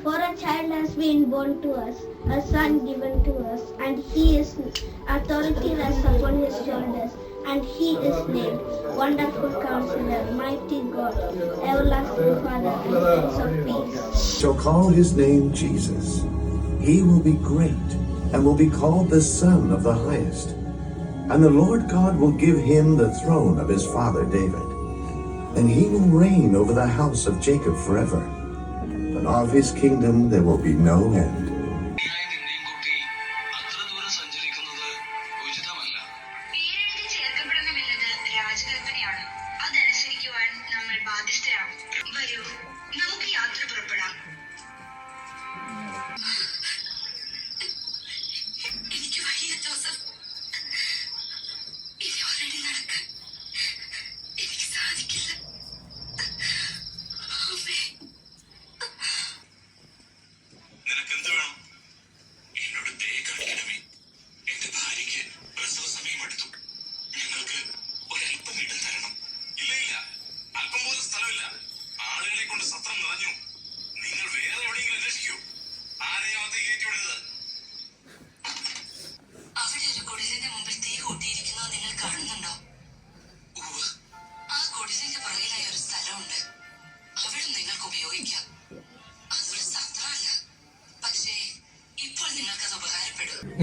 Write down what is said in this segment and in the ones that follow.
For a child has been born to us, a son given to us, and his authority rests upon his shoulders. And he is named Wonderful Counselor, Mighty God, Everlasting Father, and Prince of Peace. Shall call his name Jesus. He will be great and will be called the Son of the Highest. And the Lord God will give him the throne of his father David. And he will reign over the house of Jacob forever. And of his kingdom there will be no end.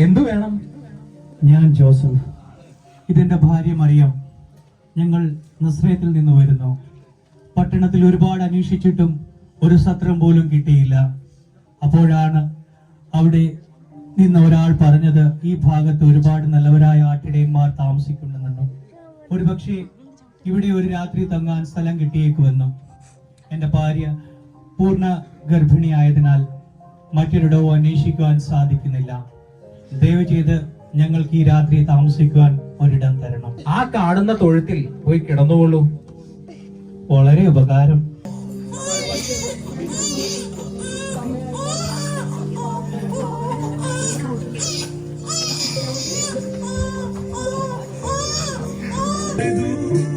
എന്തു വേണം? ഞാൻ Joseph, ഇതെന്റെ ഭാര്യ മറിയം. ഞങ്ങൾ നസ്രയത്തിൽ നിന്ന് വരുന്നു. പട്ടണത്തിൽ ഒരുപാട് അന്വേഷിച്ചിട്ടും ഒരു സത്രം പോലും കിട്ടിയില്ല. അപ്പോഴാണ് അവിടെ നിന്ന് ഒരാൾ പറഞ്ഞത്, ഈ ഭാഗത്ത് ഒരുപാട് നല്ലവരായ ആട്ടിടയന്മാർ താമസിക്കുന്നുണ്ടെന്നും ഒരുപക്ഷെ ഇവിടെ ഒരു രാത്രി തങ്ങാൻ സ്ഥലം കിട്ടിയേക്കുമെന്നും. എന്റെ ഭാര്യ പൂർണ്ണ ഗർഭിണിയായതിനാൽ മറ്റൊരിടവും അന്വേഷിക്കുവാൻ സാധിക്കുന്നില്ല. ദയവ് ചെയ്ത് ഞങ്ങൾക്ക് ഈ രാത്രി താമസിക്കുവാൻ ഒരിടം തരണം. ആ കാണുന്ന തൊഴുത്തിൽ പോയി കിടന്നുകൊള്ളൂ. വളരെ ഉപകാരം. Edu